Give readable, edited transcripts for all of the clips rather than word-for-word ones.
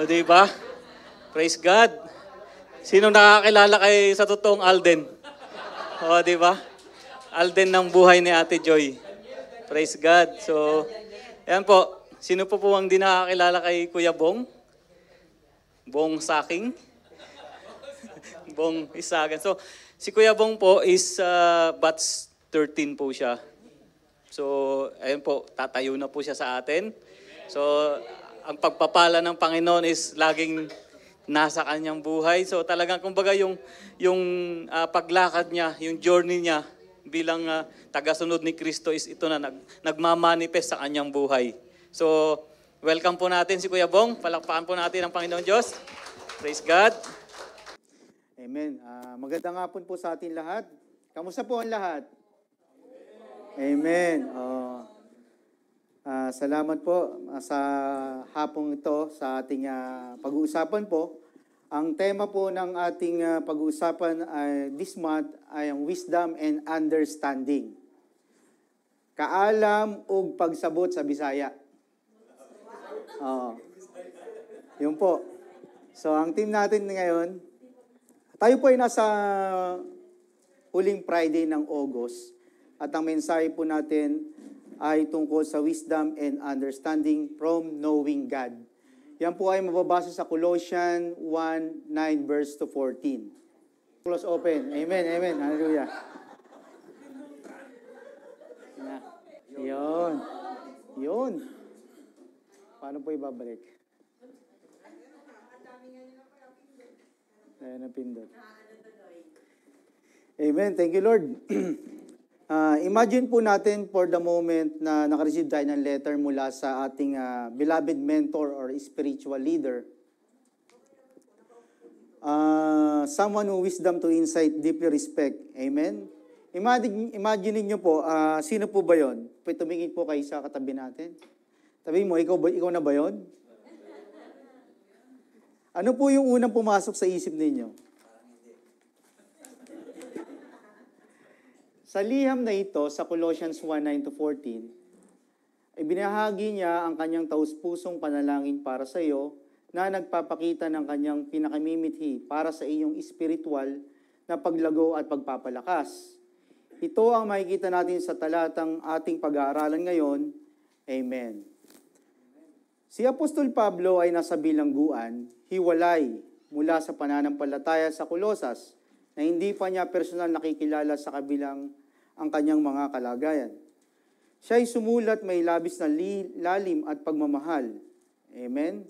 O, di ba? Praise God. Sino nakakilala kay sa totoong Alden? O, di ba? Alden ng buhay ni Ate Joy. Praise God. So, ayan po. Sino po ang di nakakilala kay Kuya Bong? Bong Saking? Bong Isagan. So, si Kuya Bong po is batch 13 po siya. So, ayun po, tatayo na po siya sa atin. So, ang pagpapala ng Panginoon is laging nasa kanyang buhay. So, talagang kumbaga yung paglakad niya, yung journey niya bilang tagasunod ni Kristo is ito na nagmamanifest sa kanyang buhay. So, welcome po natin si Kuya Bong. Palakpakan po natin ang Panginoon Diyos. Praise God. Amen. Magandang hapon po sa atin lahat. Kamusta po ang lahat? Amen. Salamat po sa hapong ito sa ating pag-uusapan po. Ang tema po ng ating pag-uusapan this month ay ang wisdom and understanding. Kaalam ug pagsabot sa Bisaya. Yun po. So ang team natin ngayon, tayo po ay nasa huling Friday ng August. At ang mensahe po natin ay tungkol sa wisdom and understanding from knowing God. Yan po ay mababasa sa Colossians 1:9 verse to 14. Close open. Amen, amen. Hallelujah. Yun. Paano po ibabalik? Ayan ang pindot. Amen. Thank you, Lord. Imagine po natin for the moment na nakareceive tayo ng letter mula sa ating beloved mentor or spiritual leader. Someone who wisdom to insight, deeply respect. Amen? Imagine niyo po, sino po ba yon? Tumingin po kayo sa katabi natin. Sabihin mo, ikaw na ba yon? Ano po yung unang pumasok sa isip ninyo? Sa liham na ito, sa Colossians 1:9-14, ay binahagi niya ang kanyang taus-pusong panalangin para sa iyo na nagpapakita ng kanyang pinakamimithi para sa iyong espiritual na paglago at pagpapalakas. Ito ang makikita natin sa talatang ating pag-aaralan ngayon. Amen. Si Apostol Pablo ay nasa bilangguan, hiwalay mula sa pananampalataya sa Colosas na hindi pa niya personal nakikilala sa kabilang ang kanyang mga kalagayan. Siya ay sumulat may labis na lalim at pagmamahal. Amen?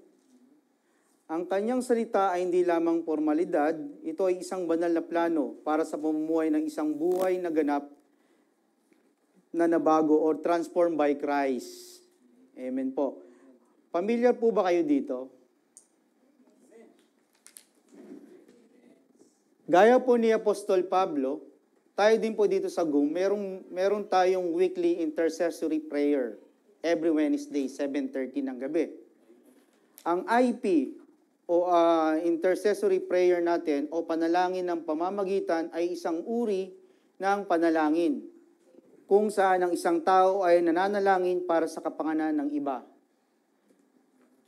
Ang kanyang salita ay hindi lamang formalidad, ito ay isang banal na plano para sa pamumuhay ng isang buhay na ganap na nabago or transformed by Christ. Amen po. Familiar po ba kayo dito? Gaya po ni Apostol Pablo, tayo din po dito sa GUM, meron tayong weekly intercessory prayer every Wednesday, 7:30 ng gabi. Ang IP o intercessory prayer natin o panalangin ng pamamagitan ay isang uri ng panalangin kung saan ang isang tao ay nananalangin para sa kapakanan ng iba.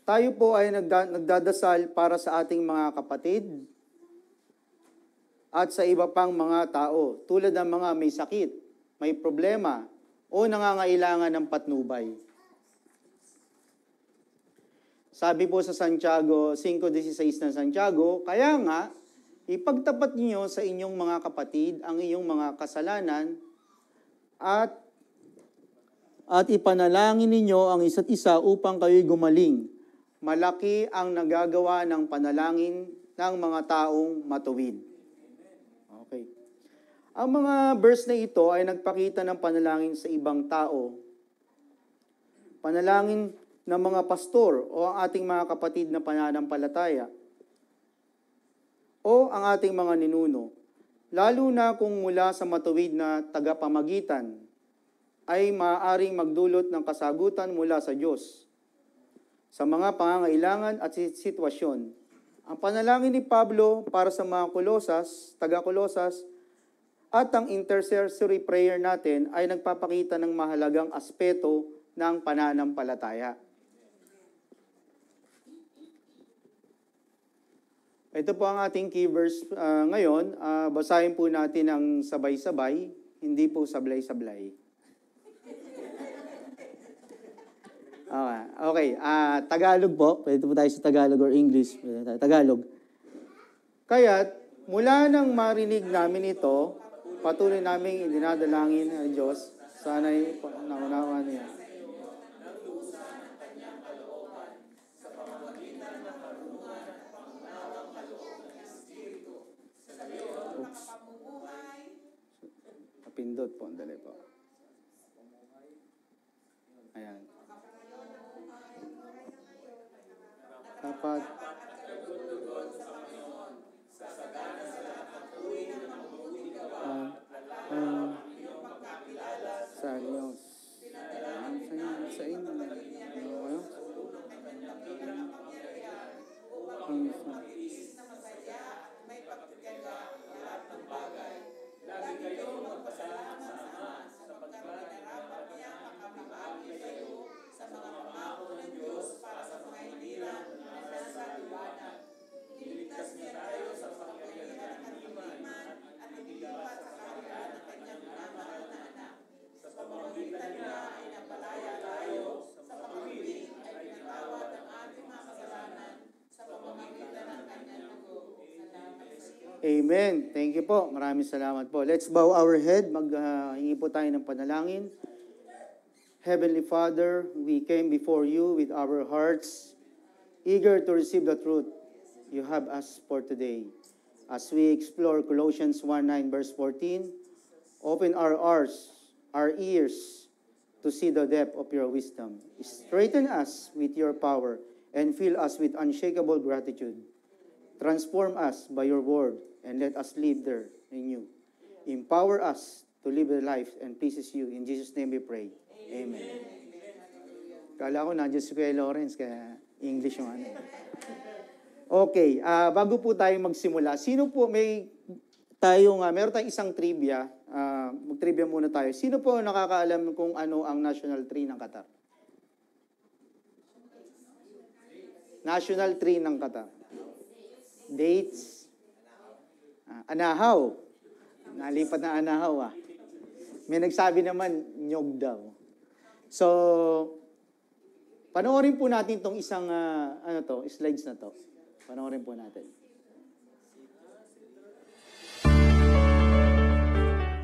Tayo po ay nagdadasal para sa ating mga kapatid at sa iba pang mga tao, tulad ng mga may sakit, may problema, o nangangailangan ng patnubay. Sabi po sa Santiago, 5:16 ng Santiago, kaya nga, ipagtapat niyo sa inyong mga kapatid ang iyong mga kasalanan at ipanalangin ninyo ang isa't isa upang kayo'y gumaling. Malaki ang nagagawa ng panalangin ng mga taong matuwid. Okay. Ang mga verse na ito ay nagpakita ng panalangin sa ibang tao. Panalangin ng mga pastor o ang ating mga kapatid na pananampalataya o ang ating mga ninuno. Lalo na kung mula sa matuwid na tagapamagitan ay maaaring magdulot ng kasagutan mula sa Diyos sa mga pangangailangan at sitwasyon. Ang panalangin ni Pablo para sa mga taga-Kolosas, at ang intercessory prayer natin ay nagpapakita ng mahalagang aspeto ng pananampalataya. ito po ang ating key verse ngayon. Basahin po natin ang sabay-sabay, hindi po sablay-sablay. Okay. Tagalog po. Pwede po tayo sa Tagalog or English. Tagalog. Kaya't mula nang marinig namin ito, patuloy naming idinadalangin ng Diyos. Sana'y naunawaan niya. Oops. Napindot po. Andali po. Ayan. Dapat sa inyo. Sa inyo. Amen. Thank you po. Maraming salamat po. Let's bow our head. Maghingi po tayo ng panalangin. Heavenly Father, we came before you with our hearts, eager to receive the truth you have us for today. As we explore Colossians 1:9 verse 14, open our ears to see the depth of your wisdom. Strengthen us with your power and fill us with unshakable gratitude. Transform us by your word and let us live there in you. Empower us to live a life and pleases you. In Jesus' name we pray. Amen. Kala ko nandiyan si Kuya Lawrence, kaya English yung ano. Okay, bago po tayo magsimula, sino po meron tayong isang trivia. Mag-trivia muna tayo. Sino po nakakaalam kung ano ang national tree ng Qatar? National tree ng Qatar. Dates. Anahaw. Nalipat na anahaw. May nagsabi naman, nyog daw. So, panoorin po natin itong isang, slides na to. Panoorin po natin.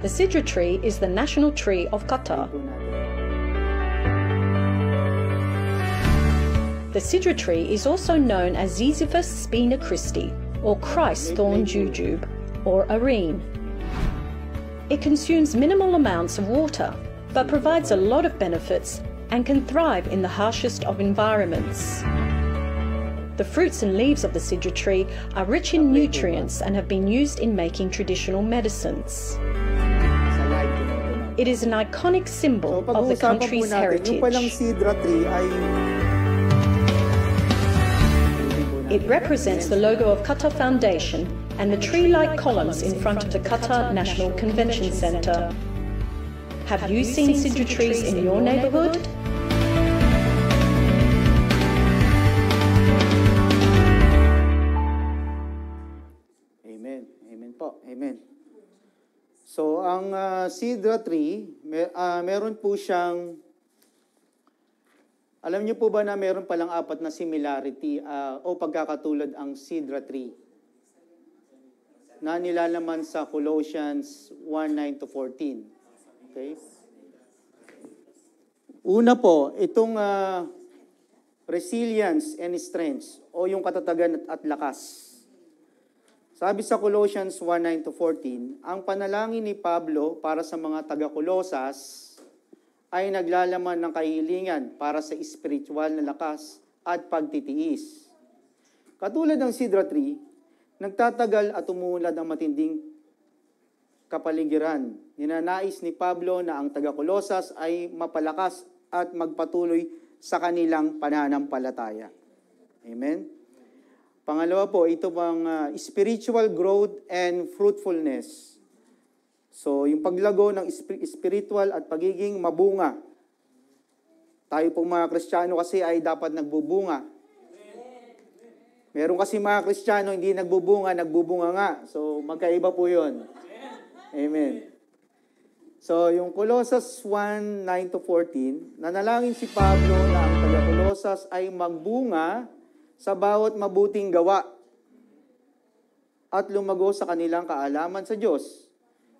The Sidra tree is the national tree of Qatar. The Sidra tree is also known as Ziziphus spina Christi, or Christ thorn jujube, or arene. It consumes minimal amounts of water, but provides a lot of benefits and can thrive in the harshest of environments. The fruits and leaves of the Sidra tree are rich in nutrients and have been used in making traditional medicines. It is an iconic symbol of the country's heritage. Yung palang Sidra tree ay It represents the logo of Qatar Foundation and the tree-like columns in front of the Qatar National Convention Centre. Have you seen Sidra trees in your neighbourhood? Amen. Amen po. Amen. So, ang Sidra tree, meron po siyang, alam niyo po ba na meron palang 4 na similarity o pagkakatulad ang Sidra tree na nilalaman sa Colossians 1:9-14. Okay? Una po, itong resilience and strength o yung katatagan at lakas. Sabi sa Colossians 1:9-14, ang panalangin ni Pablo para sa mga taga-Colosas ay naglalaman ng kahilingan para sa spiritual na lakas at pagtitiis. Katulad ng Sidra tree, nagtatagal at umulad ang matinding kapaligiran. Ninanais ni Pablo na ang taga-Colosas ay mapalakas at magpatuloy sa kanilang pananampalataya. Amen? Pangalawa po, ito pang spiritual growth and fruitfulness. So, yung paglago ng spiritual at pagiging mabunga. Tayo pong mga Kristiyano kasi ay dapat nagbubunga. Meron kasi mga Kristiyano, hindi nagbubunga, nagbubunga nga. So, magkaiba po yun. Amen. So, yung Colossus 1:9-14, nanalangin si Pablo na ang taga-Colosas ay magbunga sa bawat mabuting gawa at lumago sa kanilang kaalaman sa Diyos.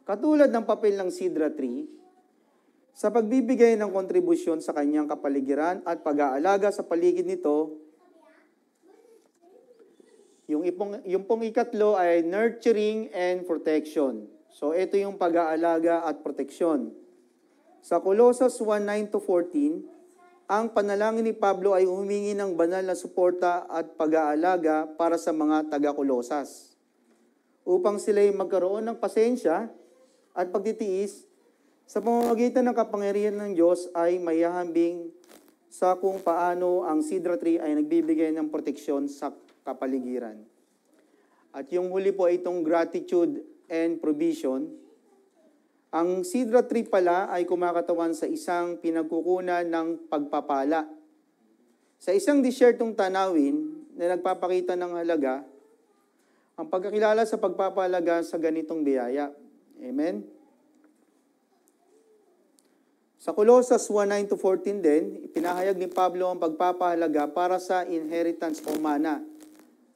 Katulad ng papel ng sidra tree, sa pagbibigay ng kontribusyon sa kanyang kapaligiran at pag-aalaga sa paligid nito. Yung pong ikatlo ay nurturing and protection. So, ito yung pag-aalaga at proteksyon. Sa Colossus 1:9-14, ang panalangin ni Pablo ay humingi ng banal na suporta at pag-aalaga para sa mga taga-Colosas, upang sila ay magkaroon ng pasensya at pagtitiis sa pamamagitan ng kapangyarihan ng Diyos ay mayahambing sa kung paano ang sidra tree ay nagbibigay ng proteksyon sa kapaligiran. At yung huli po ay itong gratitude and provision. Ang sidra tree pala ay kumakatawan sa isang pinagkukunan ng pagpapala. Sa isang disyertong tanawin na nagpapakita ng halaga, ang pagkakilala sa pagpapahalaga sa ganitong biyaya. Amen? Sa Colossus 1:9-14 din, ipinahayag ni Pablo ang pagpapahalaga para sa inheritance o mana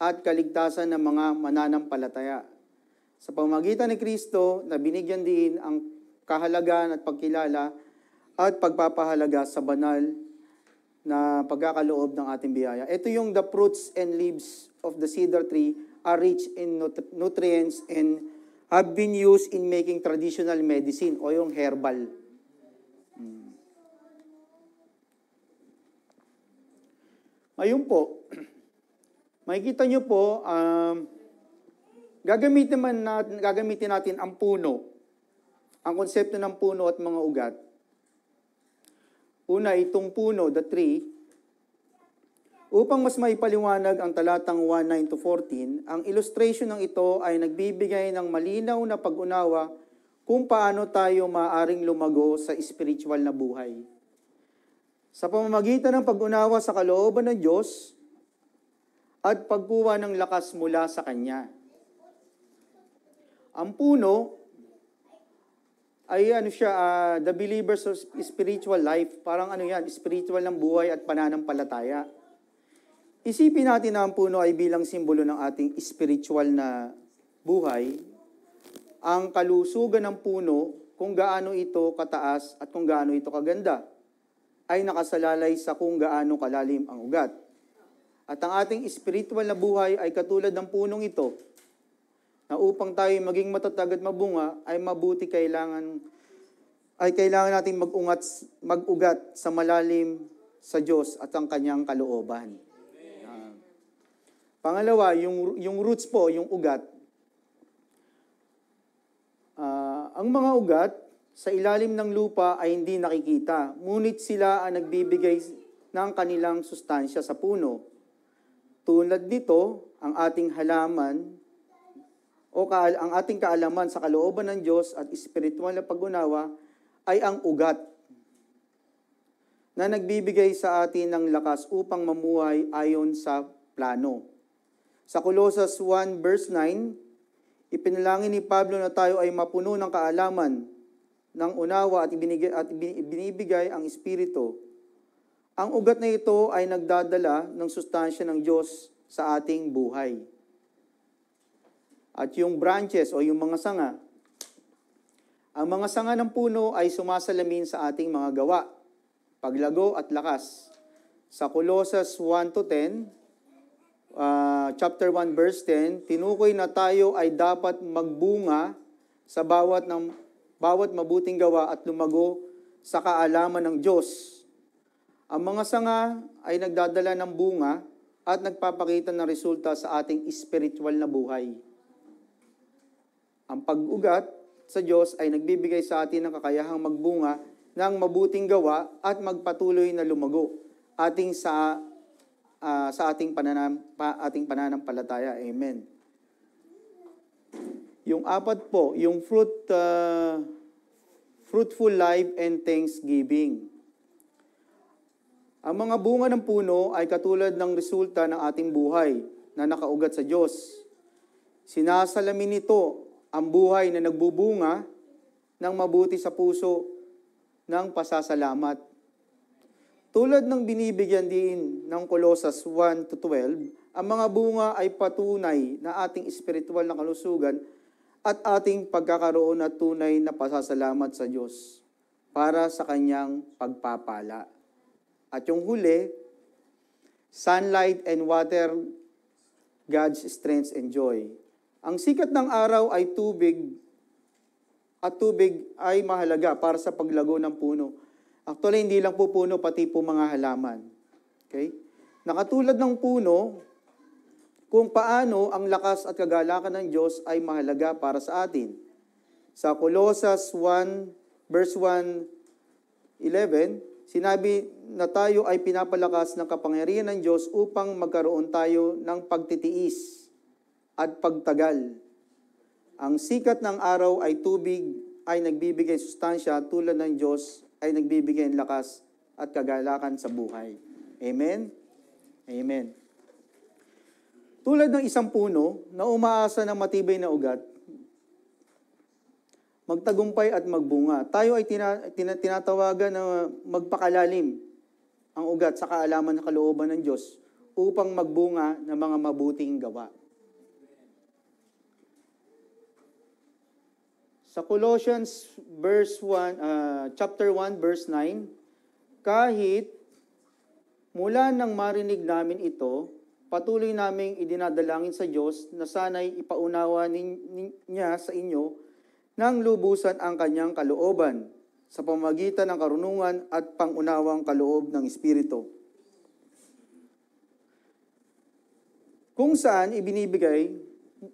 at kaligtasan ng mga mananampalataya. Sa pamamagitan ni Kristo na binigyan din ang kahalagaan at pagkilala at pagpapahalaga sa banal na pagkakaloob ng ating biyaya. Ito yung the fruits and leaves of the cedar tree are rich in nutrients and have been used in making traditional medicine o yung herbal. Ngayon po, makikita nyo po, gagamitin natin ang puno, ang konsepto ng puno at mga ugat. Una, itong puno, the tree, upang mas maipaliwanag ang talatang 1:9-14, ang illustration ng ito ay nagbibigay ng malinaw na pag-unawa kung paano tayo maaaring lumago sa spiritual na buhay. Sa pamamagitan ng pag-unawa sa kalooban ng Diyos at pagkuha ng lakas mula sa Kanya. Ang puno ay the believer's spiritual life. Parang spiritual ng buhay at pananampalataya. Isipin natin na ang puno ay bilang simbolo ng ating spiritual na buhay. Ang kalusugan ng puno, kung gaano ito kataas at kung gaano ito kaganda, ay nakasalalay sa kung gaano kalalim ang ugat. At ang ating spiritual na buhay ay katulad ng punong ito, na upang tayo maging matatag at mabunga, ay kailangan nating mag-ugat sa malalim sa Diyos at ang Kanyang kalooban. Pangalawa, yung roots po, yung ugat. Ang mga ugat sa ilalim ng lupa ay hindi nakikita, ngunit sila ang nagbibigay ng kanilang sustansya sa puno. Tulad nito, ang ating halaman o ang ating kaalaman sa kalooban ng Diyos at espiritual na pag-unawa ay ang ugat na nagbibigay sa atin ng lakas upang mamuhay ayon sa plano. Sa Colossus 1:9, ipinalangin ni Pablo na tayo ay mapuno ng kaalaman, ng unawa at binibigay ang Espiritu. Ang ugat na ito ay nagdadala ng sustansya ng Diyos sa ating buhay. At yung branches o yung mga sanga, ang mga sanga ng puno ay sumasalamin sa ating mga gawa, paglago at lakas. Sa Colossus 1:10, chapter 1:10, tinukoy na tayo ay dapat magbunga sa bawat mabuting gawa at lumago sa kaalaman ng Diyos. Ang mga sanga ay nagdadala ng bunga at nagpapakita ng resulta sa ating spiritual na buhay. Ang pag-ugat sa Diyos ay nagbibigay sa atin ng kakayahang magbunga ng mabuting gawa at magpatuloy na lumago sa ating pananampalataya. Amen. Yung apat po, yung fruitful life and thanksgiving. Ang mga bunga ng puno ay katulad ng resulta ng ating buhay. na nakaugat sa Diyos. Sinasalamin nito ang buhay na nagbubunga ng mabuti sa puso ng pasasalamat. Tulad ng binibigyan din ng Colossus 1-12, ang mga bunga ay patunay na ating espiritual na kalusugan at ating pagkakaroon at tunay na pasasalamat sa Diyos para sa kanyang pagpapala. At yung huli, sunlight and water, God's strength and joy. Ang sikat ng araw ay tubig, at tubig ay mahalaga para sa paglago ng puno. Actually, hindi lang po puno, pati po mga halaman. Okay? Nakatulad ng puno, kung paano ang lakas at kagalakan ng Diyos ay mahalaga para sa atin. Sa Colossus 1, verse 1:11, sinabi na tayo ay pinapalakas ng kapangyarihan ng Diyos upang magkaroon tayo ng pagtitiis at pagtagal. Ang sikat ng araw ay tubig ay nagbibigay sustansya tulad ng Diyos ay nagbibigay ng lakas at kagalakan sa buhay. Amen? Amen. Tulad ng isang puno na umaasa ng matibay na ugat, magtagumpay at magbunga. Tayo ay tinatawagan na magpakalalim ang ugat sa kaalaman ng kalooban ng Diyos upang magbunga ng mga mabuting gawa. Sa Colossians chapter 1, verse 9, kahit mula nang marinig namin ito, patuloy naming idinadalangin sa Diyos na sana'y ipaunawa niya sa inyo ng lubusan ang kanyang kalooban sa pamamagitan ng karunungan at pangunawang kaloob ng Espiritu. Kung saan ibinibigay,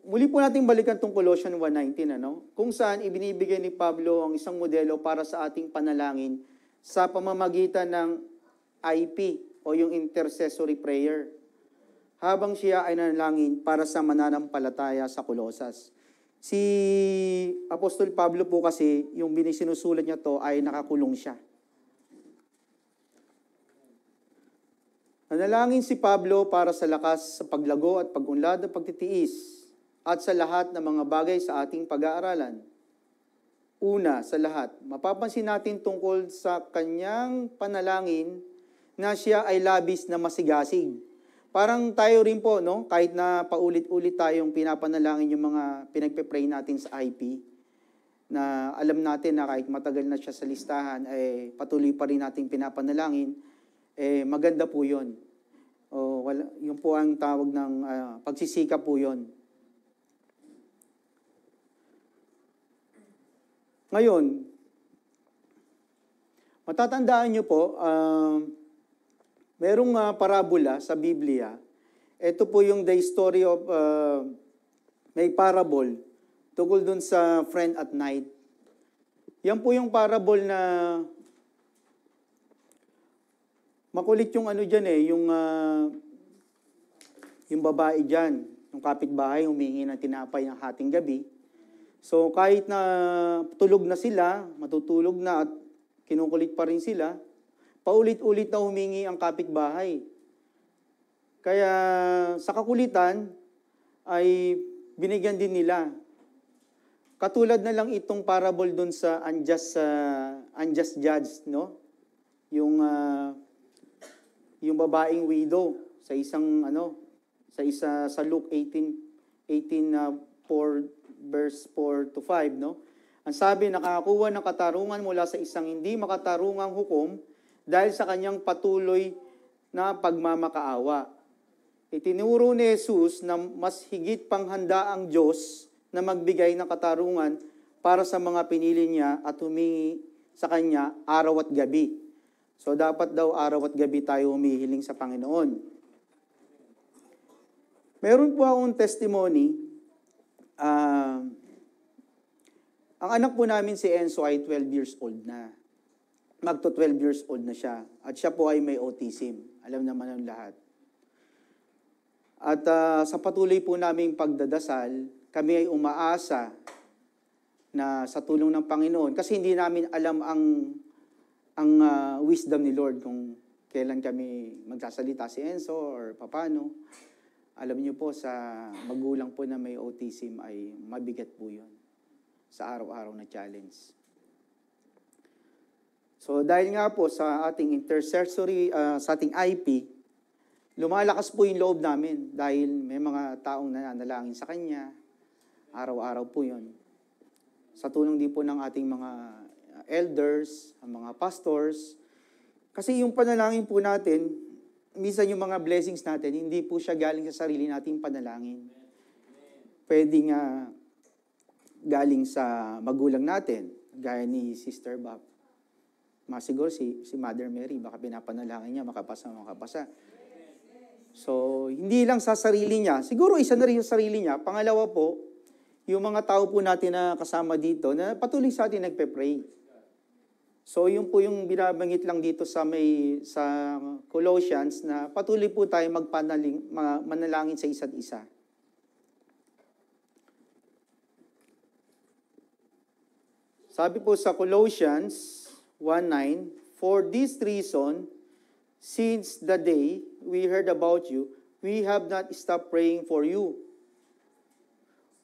muli po natin balikan itong Colossians 1:19, kung saan ibinibigay ni Pablo ang isang modelo para sa ating panalangin sa pamamagitan ng IP o yung intercessory prayer, habang siya ay nanalangin para sa mananampalataya sa Colosas. Si Apostol Pablo po kasi, yung sinisulat niya to ay nakakulong siya. Nanalangin si Pablo para sa lakas sa paglago at pag-unlad ng pagtitiis at sa lahat ng mga bagay sa ating pag-aaralan. Una, sa lahat, mapapansin natin tungkol sa kanyang panalangin na siya ay labis na masigasig. Parang tayo rin po, no? Kahit na paulit-ulit tayong pinapanalangin yung mga pinagpe-pray natin sa IP, na alam natin na kahit matagal na siya sa listahan, patuloy pa rin nating pinapanalangin, maganda po yun. Yun po ang tawag ng pagsisika po yun. Ngayon, matatandaan nyo po, merong parabola sa Biblia. Ito po yung the story of, may parable tungkol dun sa friend at night. Yan po yung parable na makulit yung dyan yung babae dyan, yung kapitbahay, humingi ng tinapay ng hating gabi. So kahit na tulog na sila, matutulog na at kinukulit pa rin sila, paulit-ulit na humingi ang kapitbahay. Kaya sa kakulitan ay binigyan din nila. Katulad na lang itong parable dun sa unjust judge, no? Yung babaeng widow sa sa Luke 18:4 verse 4-5, no? Ang sabi, nakakuha ng katarungan mula sa isang hindi makatarungang hukom dahil sa kanyang patuloy na pagmamakaawa. Itinuro ni Jesus na mas higit pang handa ang Diyos na magbigay ng katarungan para sa mga pinili niya at humingi sa Kanya araw at gabi. So dapat daw araw at gabi tayo humihiling sa Panginoon. Meron po akong testimony. Ang anak po namin si Enzo ay 12 years old na. Magto 12 years old na siya. At siya po ay may autism. Alam naman ang lahat. At sa patuloy po naming pagdadasal, kami ay umaasa na sa tulong ng Panginoon. Kasi hindi namin alam ang wisdom ni Lord kung kailan kami magsasalita si Enzo or paano. Alam niyo po, sa magulang po na may autism ay mabigat po yun sa araw-araw na challenge. So dahil nga po sa ating intercessory, sa ating IP, lumalakas po yung loob namin dahil may mga taong nananalangin sa Kanya. Araw-araw po yun. Sa tulong din po ng ating mga elders, ang mga pastors. Kasi yung panalangin po natin, minsan yung mga blessings natin, hindi po siya galing sa sarili nating panalangin. Pwede nga galing sa magulang natin, gaya ni Sister Bob. Masiguro si Mother Mary, baka pinapanalangin niya, makapasa. So, hindi lang sa sarili niya. Siguro isa na rin sa sarili niya. Pangalawa po, yung mga tao po natin na kasama dito, na patuloy sa atin nagpe-pray. So, yun po yung binabanggit lang dito sa Colossians na patuloy po tayo manalangin sa isa't isa. Sabi po sa Colossians 1:9, "For this reason, since the day we heard about you, we have not stopped praying for you.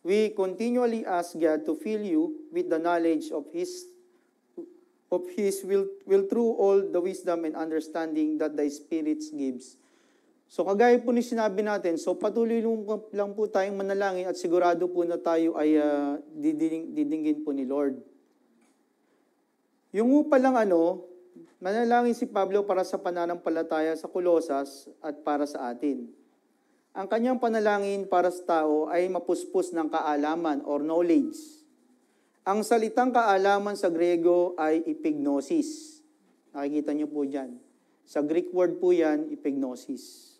We continually ask God to fill you with the knowledge of His will through all the wisdom and understanding that the Spirit gives." So kagaya po ni sinabi natin, so patuloy lang po tayong manalangin at sigurado po na tayo ay didinggin po ni Lord. Yung palang manalangin si Pablo para sa pananampalataya sa Colosas at para sa atin. Ang kanyang panalangin para sa tao ay mapuspos ng kaalaman or knowledge. Ang salitang kaalaman sa Grego ay epignosis. Nakikita niyo po dyan. Sa Greek word po yan, epignosis.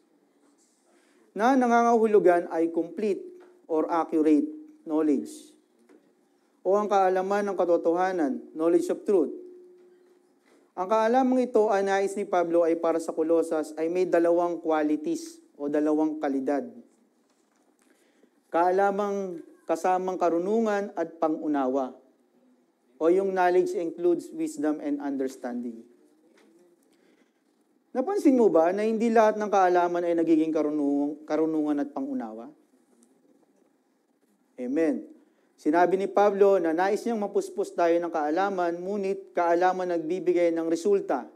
Na nangangahulugan ay complete or accurate knowledge. O ang kaalaman ng katotohanan, knowledge of truth. Ang kaalamang ito ay nais ni Pablo ay para sa Colosas ay may dalawang qualities o dalawang kalidad. Kaalamang kasamang karunungan at pangunawa. O yung knowledge includes wisdom and understanding. Napansin mo ba na hindi lahat ng kaalaman ay nagiging karunungan at pangunawa? Amen. Sinabi ni Pablo na nais niyang mapuspos tayo ng kaalaman, ngunit kaalaman nagbibigay ng resulta.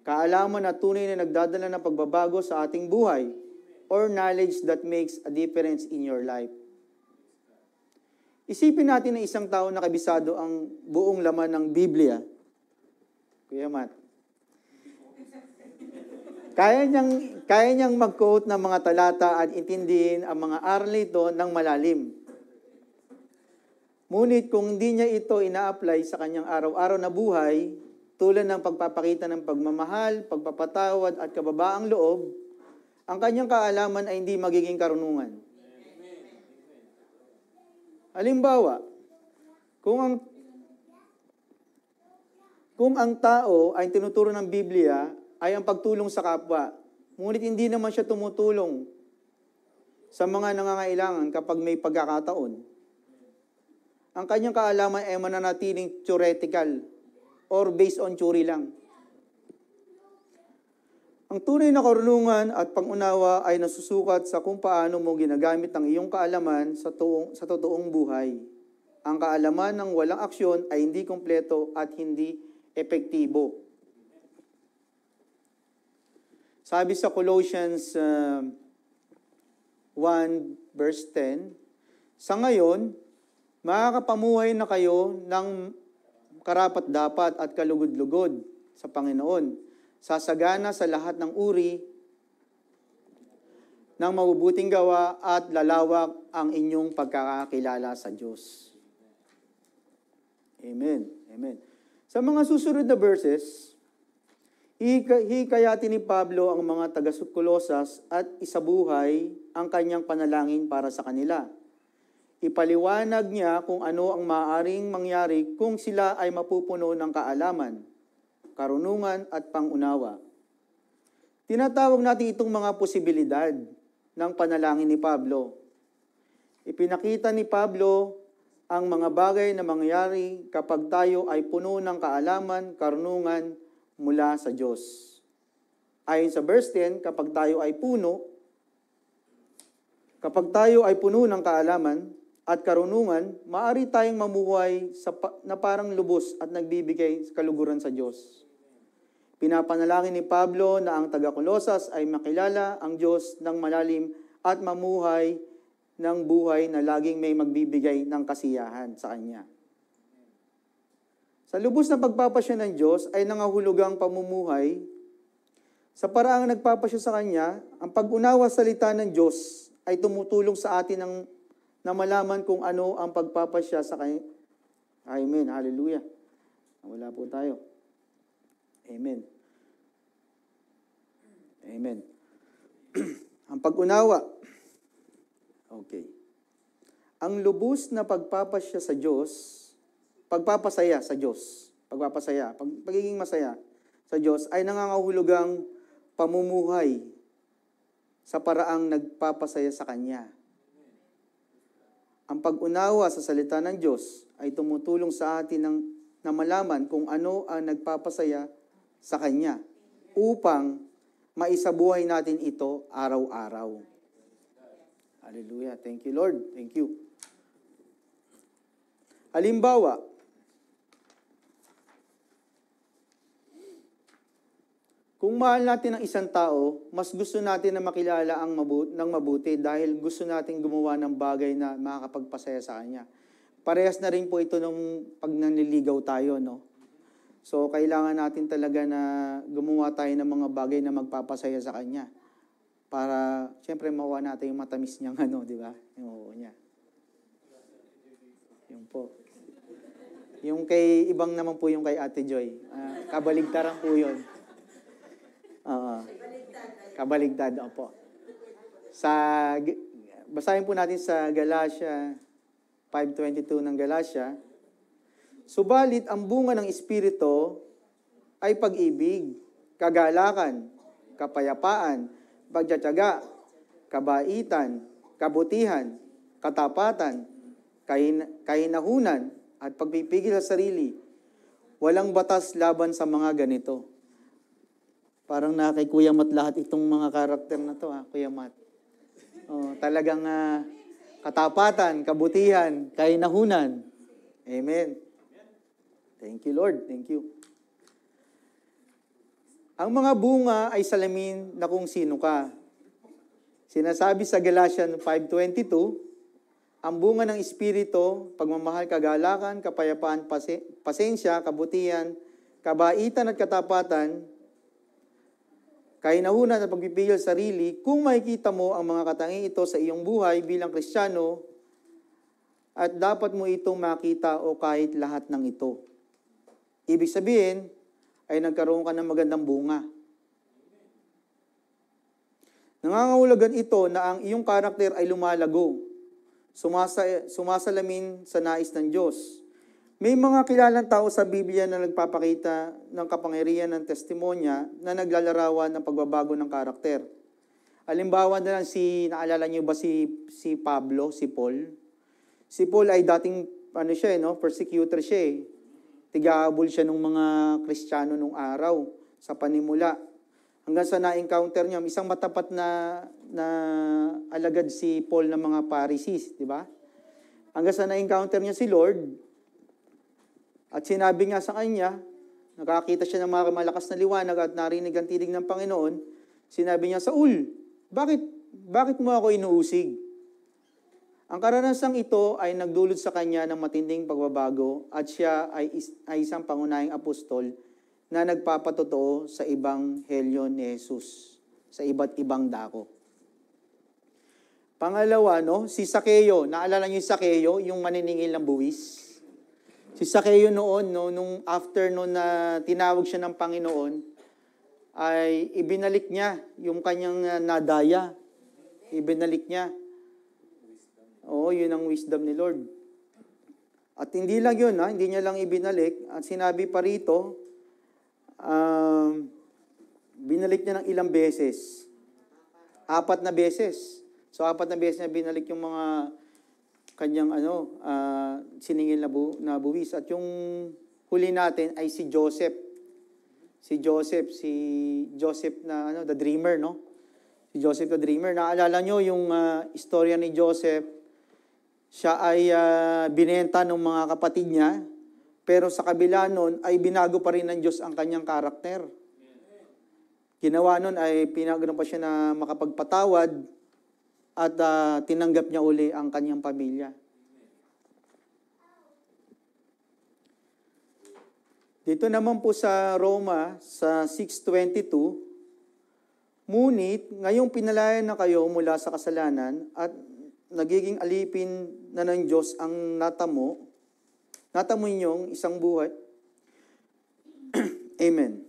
Kaalaman na tunay na nagdadala ng pagbabago sa ating buhay, or knowledge that makes a difference in your life. Isipin natin na isang tao na kabisado ang buong laman ng Biblia. Kuya Matt. Kaya niyang mag-quote ng mga talata at intindihin ang mga aral nito ng malalim. Ngunit kung hindi niya ito ina-apply sa kanyang araw-araw na buhay, tulad ng pagpapakita ng pagmamahal, pagpapatawad at kababaang loob, ang kanyang kaalaman ay hindi magiging karunungan. Halimbawa, kung ang tao ay tinuturo ng Biblia ay ang pagtulong sa kapwa, ngunit hindi naman siya tumutulong sa mga nangangailangan kapag may pagkakataon, ang kanyang kaalaman ay mananatiling theoretical or based on theory lang. Ang tunay na karunungan at pangunawa ay nasusukat sa kung paano mo ginagamit ang iyong kaalaman sa totoong buhay. Ang kaalaman ng walang aksyon ay hindi kompleto at hindi epektibo. Sabi sa Colossians 1 verse 10, "Sa ngayon, makakapamuhay na kayo ng karapat-dapat at kalugod-lugod sa Panginoon, sasagana sa lahat ng uri ng mabubuting gawa at lalawak ang inyong pagkakakilala sa Diyos." Amen. Amen. Sa mga susunod na verses, hikayatin ni Pablo ang mga taga-Colosas at isabuhay ang kanyang panalangin para sa kanila. Ipaliwanag niya kung ano ang maaaring mangyari kung sila ay mapupuno ng kaalaman, karunungan at pangunawa. Tinatawag natin itong mga posibilidad ng panalangin ni Pablo. Ipinakita ni Pablo ang mga bagay na mangyayari kapag tayo ay puno ng kaalaman, karunungan mula sa Diyos. Ayon sa verse 10, kapag tayo ay puno, Kapag tayo ay puno ng kaalaman at karunungan, maaari tayong mamuhay na parang lubos at nagbibigay kaluguran sa Diyos. Pinapanalangin ni Pablo na ang taga-Kolosas ay makilala ang Diyos ng malalim at mamuhay ng buhay na laging may magbibigay ng kasiyahan sa Kanya. Sa lubos na pagpapasya ng Diyos ay nangahulugang pamumuhay sa paraang nagpapasya sa Kanya. Ang pag-unawa sa salita ng Diyos ay tumutulong sa atin na malaman kung ano ang pagpapasya sa Kanya. Amen. Hallelujah. Wala po tayo. Amen. Amen. Ang pag-unawa. Okay. Ang lubos na pagpapasya sa Diyos, pagpapasaya sa Diyos, pagiging masaya sa Diyos ay nangangahulugang pamumuhay sa paraang nagpapasaya sa Kanya. Ang pag-unawa sa salita ng Diyos ay tumutulong sa atin na malaman kung ano ang nagpapasaya sa Kanya upang maisabuhay natin ito araw-araw. Hallelujah. Thank you, Lord. Thank you. Halimbawa, kung mahal natin ang isang tao, mas gusto natin na makilala ng mabuti dahil gusto natin gumawa ng bagay na makakapagpasaya sa Kanya. Parehas na rin po ito nung pag nanliligaw tayo, no? So, kailangan natin talaga na gumawa tayo ng mga bagay na magpapasaya sa Kanya. Para, siyempre, makuha natin yung matamis niyang di ba? Yung oo niya. Yung po. Yung kay, ibang naman po yung kay Ate Joy. Kabaligtaran po yun. Kabaligtad, opo. Basahin po natin sa Galatia 5:22 ng Galatia. Subalit ang bunga ng Espiritu ay pag-ibig, kagalakan, kapayapaan, pagtiyatiyaga, kabaitan, kabutihan, katapatan, kahinahunan, at pagpipigil sa sarili. Walang batas laban sa mga ganito. Parang na kay Kuya Mat lahat itong mga karakter na to, Kuya Mat. Talagang katapatan, kabutihan, kahinahunan. Amen. Thank you, Lord. Thank you. Ang mga bunga ay salamin na kung sino ka. Sinasabi sa Galatians 5:22, ang bunga ng Espiritu, pagmamahal, kagalakan, kapayapaan, pasensya, kabutihan, kabaitan at katapatan, kahinahunan at pagpipigil sa sarili. Kung makikita mo ang mga katangiang ito sa iyong buhay bilang Kristiyano, at dapat mo itong makita o kahit lahat ng ito. Ibig sabihin, ay nagkaroon ka ng magandang bunga. Nangangahulugan ito na ang iyong karakter ay lumalago, sumasalamin sa nais ng Diyos. May mga kilalang tao sa Biblia na nagpapakita ng kapangyarihan ng testimonya na naglalarawan ng pagbabago ng karakter. Halimbawa na lang naalala niyo ba si Pablo, si Paul? Si Paul ay dating, persecutor siya . Tigahabol siya ng mga Kristiyano nung araw sa panimula. Hanggang sa na-encounter niya, isang matapat na alagad si Paul ng mga Pharisees, di ba? Hanggang sa na-encounter niya si Lord, at sinabi niya sa kanya, nakakita siya ng mga malakas na liwanag at narinig ang tinig ng Panginoon, sinabi niya, Saul, bakit mo ako inuusig? Ang karanasang ito ay nagdulot sa kanya ng matinding pagbabago at siya ay isang pangunahing apostol na nagpapatotoo sa Ebanghelyo ni Jesus sa iba't ibang dako. Pangalawa, si Sakeo. Naalala niyo si Sakeo, yung maniningil ng buwis? Si Sakeo noon, nung after na tinawag siya ng Panginoon, ay ibinalik niya yung kanyang nadaya. Ibinalik niya. Oo, yun ang wisdom ni Lord. At hindi lang yun, hindi niya lang ibinalik. At sinabi pa rito, binalik niya ng ilang beses. 4 na beses. So, 4 na beses niya binalik yung mga kanyang siningil na buwis. At yung huli natin ay si Joseph. Si Joseph na the dreamer, no? Si Joseph the Dreamer. Naalala nyo yung istorya ni Joseph. Siya ay binenta ng mga kapatid niya, pero sa kabila nun ay binago pa rin ng Diyos ang kanyang karakter. Ginawa nun ay pinagano pa siya na makapagpatawad at tinanggap niya uli ang kanyang pamilya. Dito naman po sa Roma, sa 6:22, ngunit ngayong pinalayan na kayo mula sa kasalanan at nagiging alipin na ng Diyos ang natamo ninyong isang buhay. Amen.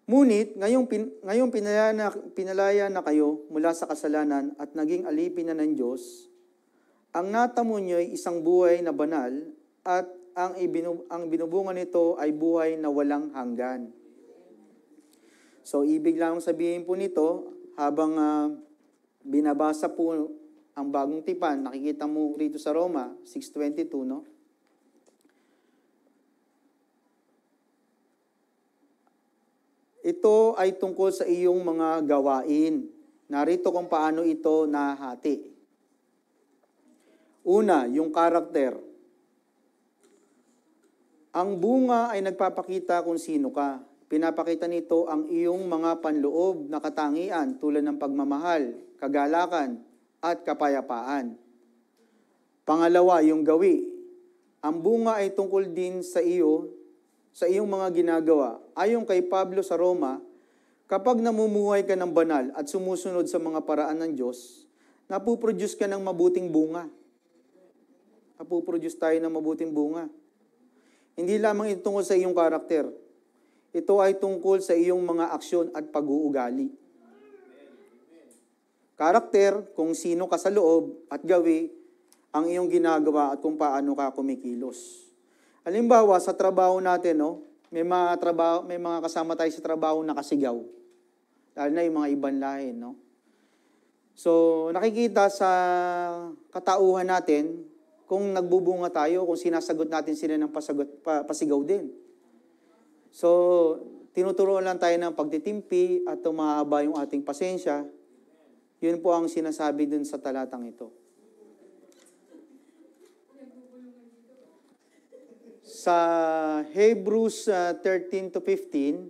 Ngunit ngayong pinalaya na kayo mula sa kasalanan at naging alipin na ng Diyos, ang natamo niyo ay isang buhay na banal at ang binubunga nito ay buhay na walang hanggan. So, ibig lang sabihin po nito, habang binabasa po ang bagong tipan, nakikita mo rito sa Roma, 6:22, no? Ito ay tungkol sa iyong mga gawain. Narito kung paano ito nahati. Una, yung karakter. Ang bunga ay nagpapakita kung sino ka. Pinapakita nito ang iyong mga panloob na katangian tulad ng pagmamahal, kagalakan, at kapayapaan. Pangalawa, yung gawi. Ang bunga ay tungkol din sa iyong mga ginagawa. Ayon kay Pablo sa Roma, kapag namumuhay ka ng banal at sumusunod sa mga paraan ng Diyos, napuproduce ka ng mabuting bunga. Napuproduce tayo ng mabuting bunga. Hindi lamang ito tungkol sa iyong karakter. Ito ay tungkol sa iyong mga aksyon at pag-uugali. Karakter, kung sino ka sa loob, at gawi, ang iyong ginagawa at kung paano ka kumikilos. Halimbawa, sa trabaho natin, no, may mga kasama tayo sa trabaho na kasigaw. Lalo na yung mga ibang lahi, no? So, nakikita sa katauhan natin, kung nagbubunga tayo, kung sinasagot natin sila ng pasigaw din. So, tinuturuan lang tayo ng pagtitimpi at tumahaba yung ating pasensya. Yun po ang sinasabi dun sa talatang ito. Sa Hebrews 13-15,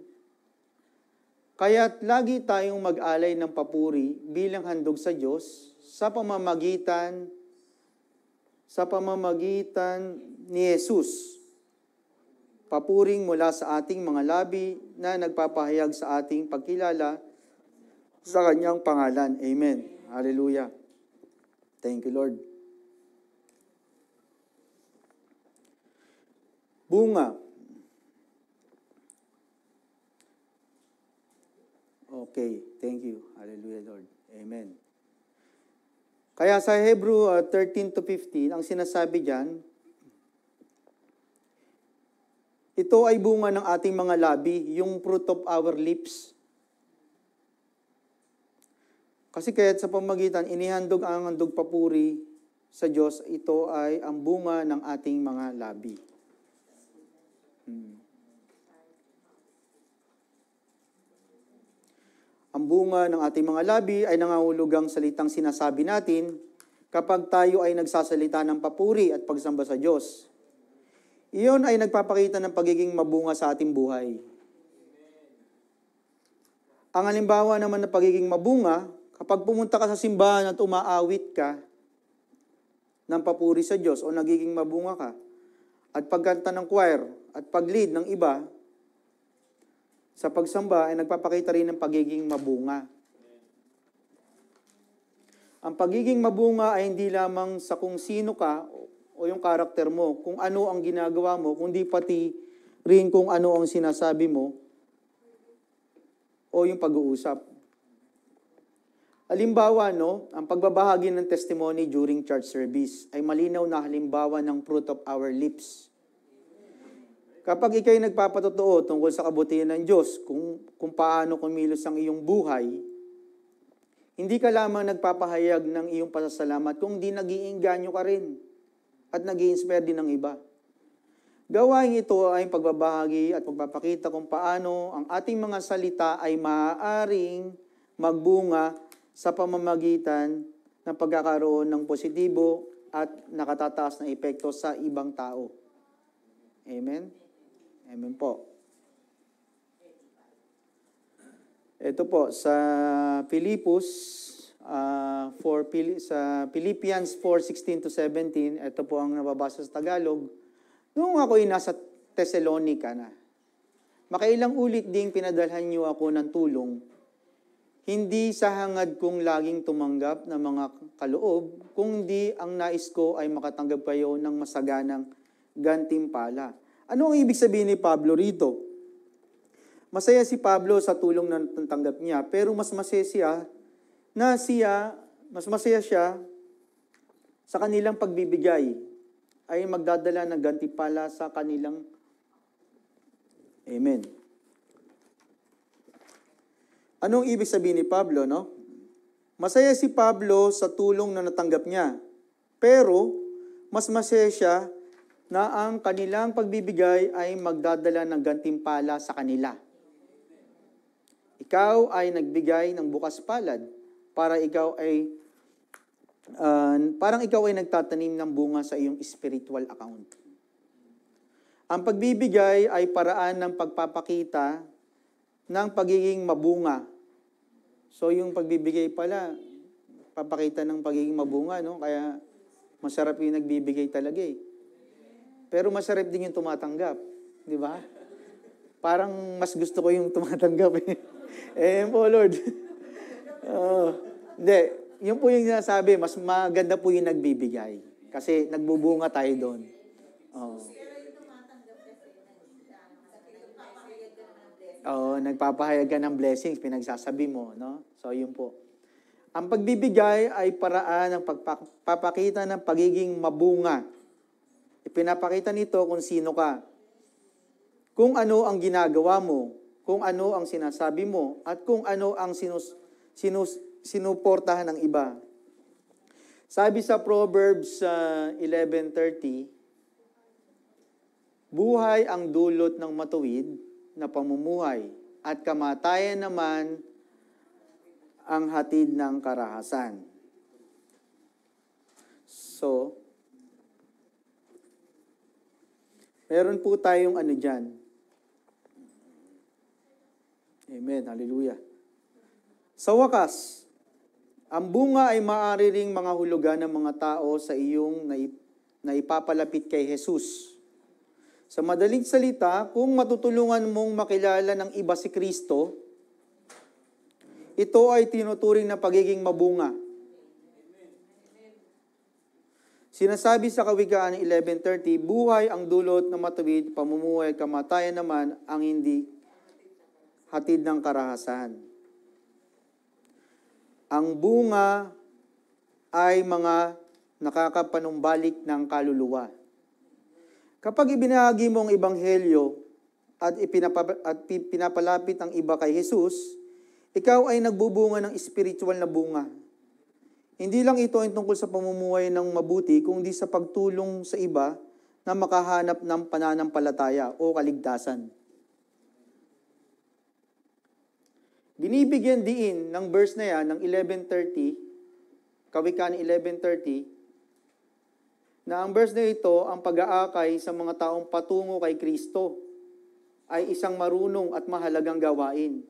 kaya't lagi tayong mag-alay ng papuri bilang handog sa Diyos sa pamamagitan ni Jesus. Papuring mula sa ating mga labi na nagpapahayag sa ating pagkilala sa kanyang pangalan. Amen. Hallelujah. Thank you, Lord. Bunga. Okay, thank you. Hallelujah, Lord. Amen. Kaya sa Hebrew 13-15, ang sinasabi diyan, ito ay bunga ng ating mga labi, yung fruit of our lips. Kasi kahit sa pamagitan, inihandog ang handog papuri sa Diyos, ito ay ang bunga ng ating mga labi. Ang bunga ng ating mga labi ay nangahulugang salitang sinasabi natin kapag tayo ay nagsasalita ng papuri at pagsamba sa Diyos. Iyon ay nagpapakita ng pagiging mabunga sa ating buhay. Ang halimbawa naman ng pagiging mabunga, kapag pumunta ka sa simbahan at umaawit ka ng papuri sa Diyos o nagiging mabunga ka, at pagkanta ng choir at pag-lead ng iba, sa pagsamba ay nagpapakita rin ng pagiging mabunga. Ang pagiging mabunga ay hindi lamang sa kung sino ka o yung karakter mo, kung ano ang ginagawa mo, kundi pati rin kung ano ang sinasabi mo o yung pag-uusap. Halimbawa, no, ang pagbabahagi ng testimony during church service ay malinaw na halimbawa ng fruit of our lips. Kapag ikay nagpapatotoo tungkol sa kabutihan ng Diyos, kung paano kumilos ang iyong buhay, hindi ka lamang nagpapahayag ng iyong pasasalamat, kung di nag-iinganyo ka rin at nag-i-inspire din ng iba. Gawain ito ay pagbabahagi at pagpapakita kung paano ang ating mga salita ay maaaring magbunga sa pamamagitan ng pagkakaroon ng positibo at nakatataas na epekto sa ibang tao. Amen? Amen po. Ito po, sa Philippians 4:16-17, ito po ang nababasa sa Tagalog. Noong ako'y nasa Thessalonica na, makailang ulit ding pinadalhan niyo ako ng tulong, hindi sa hangad kong laging tumanggap ng mga kaloob, kundi ang nais ko ay makatanggap kayo ng masaganang gantimpala. Ano ang ibig sabihin ni Pablo rito? Masaya si Pablo sa tulong na natanggap niya, pero mas masaya siya sa kanilang pagbibigay ay magdadala ng gantimpala sa kanilang. Amen. Anong ibig sabihin ni Pablo, no? Masaya si Pablo sa tulong na natanggap niya, pero mas masaya siya na ang kanilang pagbibigay ay magdadala ng gantimpala sa kanila. Ikaw ay nagbigay ng bukas palad para parang ikaw ay nagtatanim ng bunga sa iyong spiritual account. Ang pagbibigay ay paraan ng pagpapakita ng pagiging mabunga. So yung pagbibigay pala, papakita ng pagiging mabunga, no? Kaya masarap yung nagbibigay talaga eh. Pero masarap din yung tumatanggap, di ba? Parang mas gusto ko yung tumatanggap eh. Po, Lord. Hindi, yun po yung sinasabi, mas maganda po yung nagbibigay. Kasi nagbubunga tayo doon. Nagpapahayag ka ng blessings, pinagsasabi mo, no? So, yun po. Ang pagbibigay ay paraan ng pagpapakita ng pagiging mabunga. Ipinapakita nito kung sino ka. Kung ano ang ginagawa mo, kung ano ang sinasabi mo, at kung ano ang sinuportahan ng iba. Sabi sa Proverbs 11:30, buhay ang dulot ng matuwid na pamumuhay, at kamatayan naman ang hatid ng karahasan. So, meron po tayong ano dyan. Amen. Hallelujah. Sa wakas, ang bunga ay maaari ring mga hulugan ng mga tao sa iyong naipapalapit kay Jesus. Sa madaling salita, kung matutulungan mong makilala ng iba si Kristo, ito ay tinuturing na pagiging mabunga. Sinasabi sa Kawikaan 11:30, buhay ang dulot ng matuwid, pamumuhay, kamatayan naman ang hindi hatid ng karahasan. Ang bunga ay mga nakakapanumbalik ng kaluluwa. Kapag ibinahagi mo ang ebanghelyo at pinapalapit ang iba kay Jesus, ikaw ay nagbubunga ng spiritual na bunga. Hindi lang ito ay tungkol sa pamumuhay ng mabuti, kundi sa pagtulong sa iba na makahanap ng pananampalataya o kaligtasan. Binibigyan diin ng verse na yan, ng 11:30, Kawikaan 11:30, na ang verse na ito, ang pag-aakay sa mga taong patungo kay Kristo, ay isang marunong at mahalagang gawain.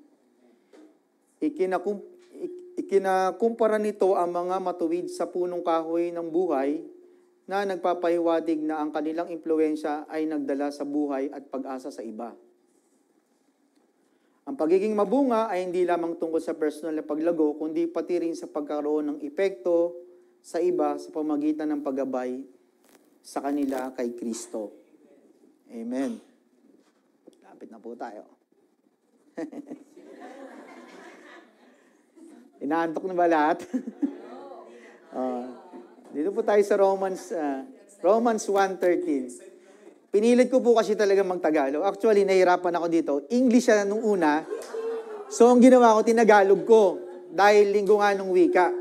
Ikinakumpara nito ang mga matuwid sa punong kahoy ng buhay na nagpapahiwatig na ang kanilang impluwensya ay nagdala sa buhay at pag-asa sa iba. Ang pagiging mabunga ay hindi lamang tungkol sa personal na paglago, kundi pati rin sa pagkaroon ng epekto sa iba sa pamagitan ng paggabay sa kanila kay Kristo. Amen. Lapit na po tayo. Inaantok na ba lahat? Dito po tayo sa Romans 1:13. Pinilit ko po kasi talaga mag-Tagalog. Actually, nahirapan ako dito. English siya nung una. So, ang ginawa ko, tinagalog ko. Dahil linggo nga nung wika.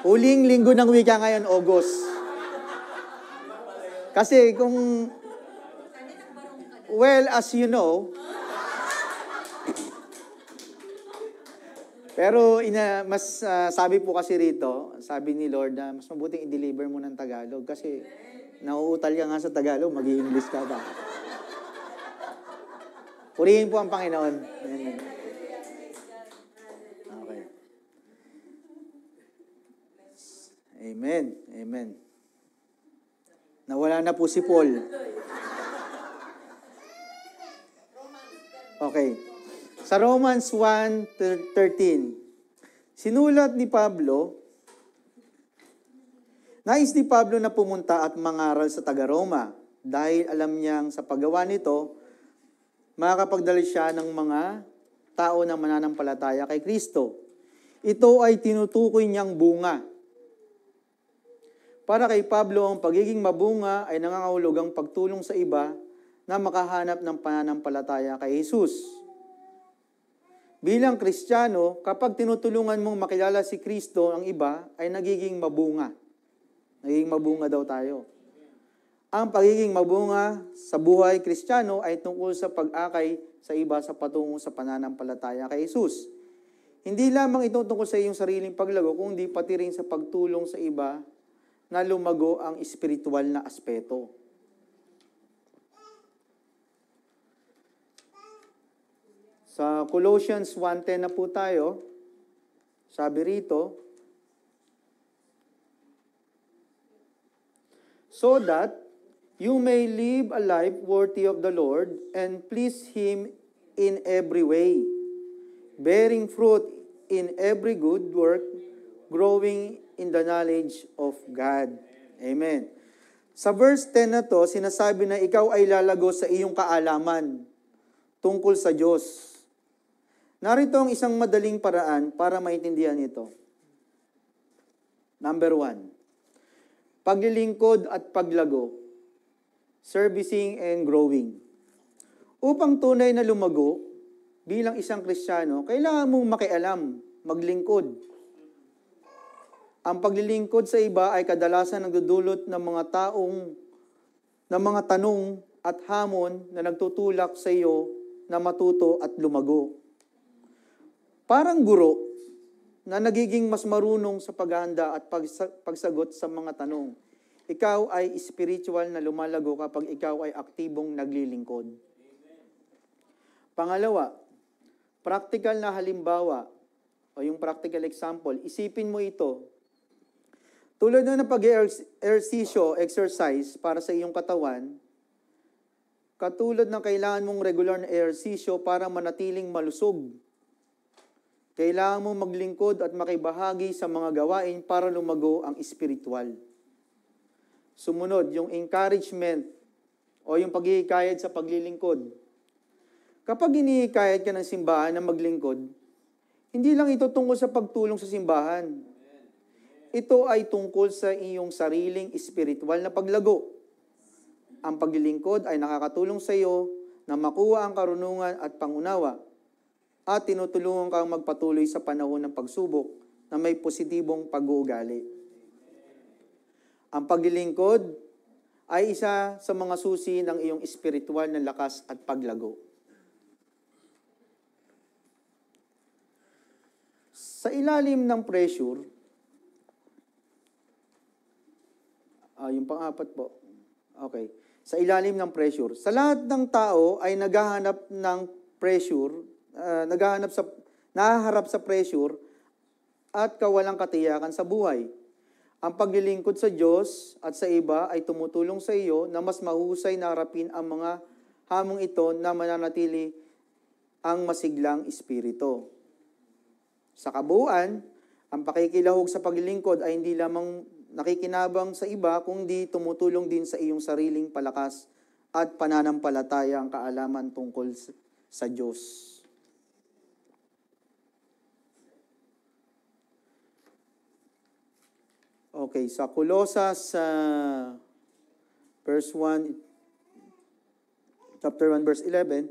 Huling linggo ng wika ngayon, August. Kasi kung... Well, as you know... Pero sabi po kasi rito, sabi ni Lord na mas mabuting i-deliver mo ng Tagalog kasi nauutal ka nga sa Tagalog, mag-i-English ka pa. Purihin po ang Panginoon. Amen. Okay. Amen. Amen. Nawala na po si Paul. Okay. Sa Romans 1:13, sinulat ni Pablo, nais ni Pablo na pumunta at mangaral sa taga-Roma dahil alam niyang sa paggawa nito, makakapagdala siya ng mga tao na mananampalataya kay Kristo. Ito ay tinutukoy niyang bunga. Para kay Pablo, ang pagiging mabunga ay nangangahulugang pagtulong sa iba na makahanap ng pananampalataya kay Jesus. Bilang Kristiyano, kapag tinutulungan mong makilala si Kristo ang iba, ay nagiging mabunga. Nagiging mabunga daw tayo. Ang pagiging mabunga sa buhay Kristiyano ay tungkol sa pag-akay sa iba sa patungo sa pananampalataya kay Jesus. Hindi lamang ito tungkol sa iyong sariling paglago, kundi pati rin sa pagtulong sa iba na lumago ang espiritual na aspeto. Sa Colossians 1:10 na po tayo, sabi rito, so that you may live a life worthy of the Lord and please Him in every way, bearing fruit in every good work, growing in the knowledge of God. Amen. Sa verse 10 na to, sinasabi na ikaw ay lalago sa iyong kaalaman tungkol sa Diyos. Narito ang isang madaling paraan para maintindihan ito. Number 1, paglilingkod at paglago, servicing and growing. Upang tunay na lumago bilang isang Kristiyano, kailangan mong makialam, maglingkod. Ang paglilingkod sa iba ay kadalasan nagdudulot ng mga tanong at hamon na nagtutulak sa iyo na matuto at lumago. Parang guro na nagiging mas marunong sa paghahanda at pagsagot sa mga tanong. Ikaw ay spiritual na lumalago kapag ikaw ay aktibong naglilingkod. Pangalawa, practical na halimbawa o yung practical example, isipin mo ito. Tulad na ng pag-ehersisyo, exercise para sa iyong katawan, katulad ng kailangan mong regular na ehersisyo para manatiling malusog. Kailangan mong maglingkod at makibahagi sa mga gawain para lumago ang espiritual. Sumunod, yung encouragement o yung paghihikayat sa paglilingkod. Kapag hinihikayat ka ng simbahan na maglingkod, hindi lang ito tungkol sa pagtulong sa simbahan. Ito ay tungkol sa iyong sariling espiritual na paglago. Ang paglilingkod ay nakakatulong sa iyo na makuha ang karunungan at pangunawa at tinutulungan kang magpatuloy sa panahon ng pagsubok na may positibong pag-uugali. Ang paglilingkod ay isa sa mga susi ng iyong espiritual na lakas at paglago. Sa ilalim ng pressure, yung pang-apat po. Okay. Sa ilalim ng pressure. Sa lahat ng tao ay naghahanap ng pressure, nahaharap sa pressure at kawalang katiyakan sa buhay. Ang paglilingkod sa Diyos at sa iba ay tumutulong sa iyo na mas mahusay na harapin ang mga hamong ito na mananatili ang masiglang espiritu. Sa kabuuan, ang pakikilahok sa paglilingkod ay hindi lamang nakikinabang sa iba, kundi tumutulong din sa iyong sariling palakas at pananampalataya ang kaalaman tungkol sa Diyos. Okay, sa Colosas verse 1, chapter 1, verse 11,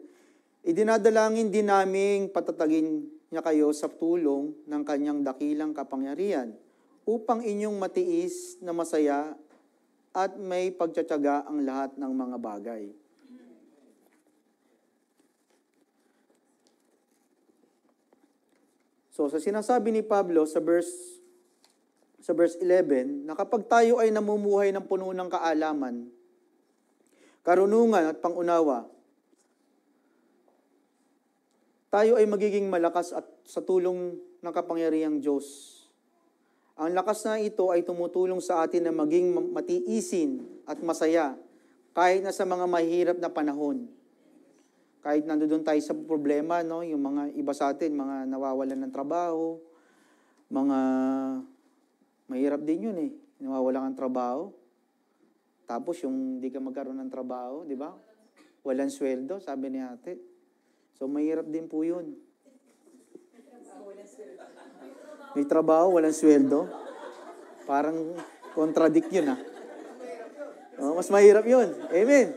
idinadalangin din naming patatagin niya kayo sa tulong ng kanyang dakilang kapangyarihan upang inyong matiis na masaya at may pagtsatsaga ang lahat ng mga bagay. So sa sinasabi ni Pablo sa verse 11, na kapag tayo ay namumuhay ng puno ng kaalaman, karunungan at pangunawa, tayo ay magiging malakas at sa tulong ng kapangyarihang Diyos. Ang lakas na ito ay tumutulong sa atin na maging matiisin at masaya kahit na sa mga mahirap na panahon. Kahit nandoon tayo sa problema, no, yung mga iba sa atin, mga nawawalan ng trabaho, mga mahirap din yun nawawalan ng trabaho. Tapos yung di ka magkaroon ng trabaho, di ba? Walang sweldo, sabi ni ate. So mahirap din po yun. May trabaho, walang sweldo. Parang contradict yun mas mahirap yun. Amen.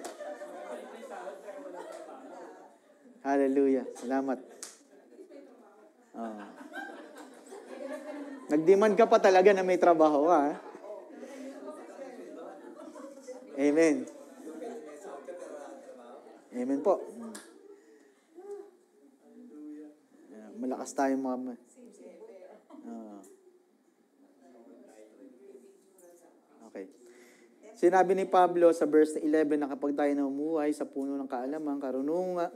Hallelujah. Salamat. Nag-demand ka pa talaga na may trabaho ka. Amen. Amen po. Malakas tayo mga... Okay. Sinabi ni Pablo sa verse 11 na kapag tayo namumuhay sa puno ng kaalaman,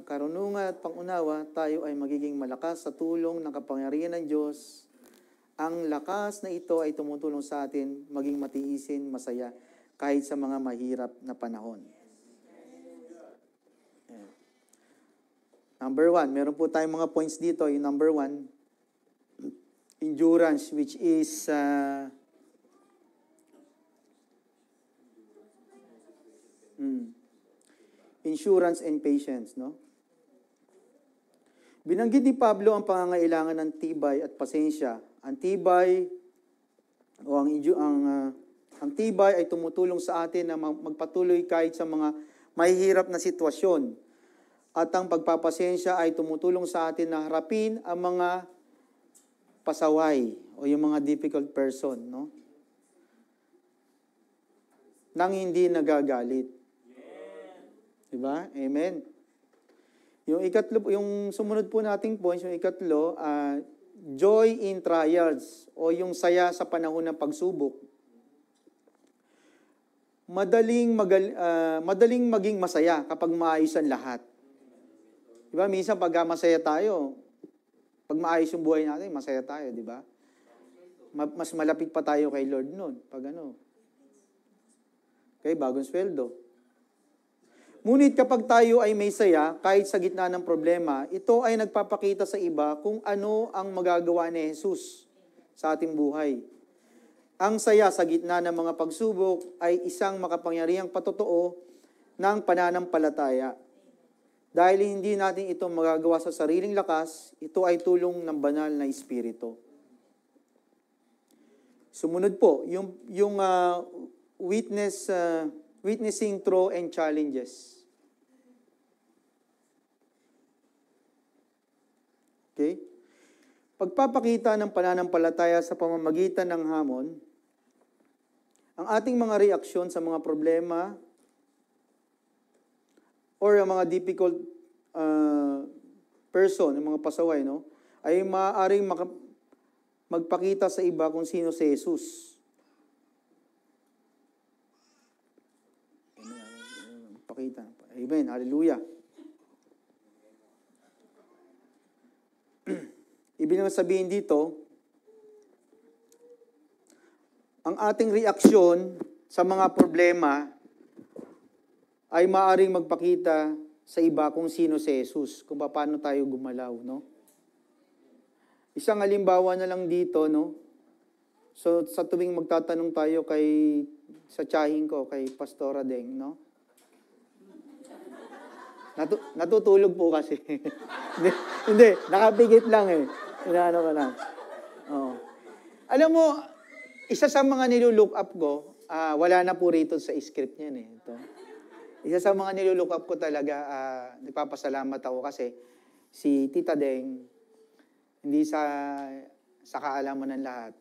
karunungan at pangunawa, tayo ay magiging malakas sa tulong ng kapangyarihan ng Diyos. Ang lakas na ito ay tumutulong sa atin maging matiisin, masaya, kahit sa mga mahirap na panahon. Number 1, meron po tayong mga points dito. Yung number 1, endurance, which is insurance and patience, no? Binanggit ni Pablo ang pangangailangan ng tibay at pasensya. Ang tibay o ang tibay ay tumutulong sa atin na magpatuloy kahit sa mga mahihirap na sitwasyon. At ang pagpapasensya ay tumutulong sa atin na harapin ang mga pasaway o yung mga difficult person, no? Nang hindi nagagalit. Diba? Amen. Yung sumunod po nating points, yung ikatlo, joy in trials o yung saya sa panahon ng pagsubok. Madaling maging masaya kapag maayos ang lahat. Diba? Minsan pag masaya tayo, pag maayos yung buhay natin, masaya tayo, diba? Mas malapit pa tayo kay Lord noon. Pag okay, bagong sweldo. Ngunit kapag tayo ay may saya, kahit sa gitna ng problema, ito ay nagpapakita sa iba kung ano ang magagawa ni Jesus sa ating buhay. Ang saya sa gitna ng mga pagsubok ay isang makapangyarihang patotoo ng pananampalataya. Dahil hindi natin ito magagawa sa sariling lakas, ito ay tulong ng banal na Espiritu. Sumunod po, yung witnessing through and challenges. Okay? Pagpapakita ng pananampalataya sa pamamagitan ng hamon, ang ating mga reaksyon sa mga problema or ang mga difficult person, yung mga pasaway, no, ay maaaring magpakita sa iba kung sino si Jesus. Pakita. Amen. Hallelujah. Ibig sabihin dito, ang ating reaksyon sa mga problema ay maaaring magpakita sa iba kung sino si Jesus, kung paano tayo gumalaw, no? Isang halimbawa na lang dito, no? So, sa tuwing magtatanong tayo sa tsahin ko, kay Pastora Deng, no? Natutulog po kasi. Hindi, nakapigit lang Inaano ko lang. Oh. Alam mo, isa sa mga nilulook up ko, wala na po rito sa script niyan Ito. Isa sa mga nilulook up ko talaga, nagpapasalamat ako kasi si Tita Deng, hindi sa kaalaman ng lahat,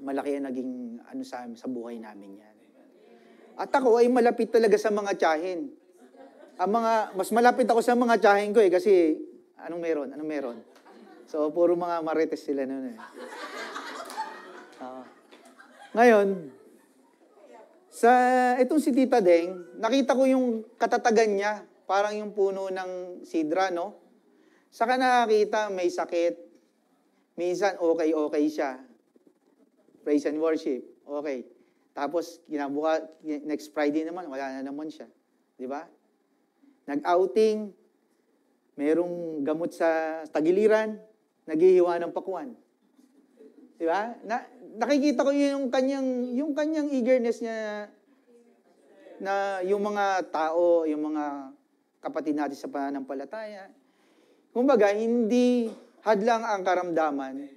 malaki ang naging sa buhay namin yan. At ako ay malapit talaga sa mga tiyahin. Mas malapit ako sa mga tiyahin ko kasi anong meron? So, puro mga marites sila noon eh. Ngayon, sa itong si Tita Deng, nakita ko yung katatagan niya. Parang yung puno ng sidra, no? Saka nakakita, may sakit. Minsan, okay siya. Praise and worship. Okay. Tapos, next Friday naman, wala na naman siya. Di ba? Nag-outing, merong gamot sa tagiliran, naghihiwa ng pakuan. Di ba? Nakikita ko yung kanyang eagerness niya na yung mga tao, yung mga kapatid natin sa pananampalataya. Kumbaga, hindi hadlang ang karamdaman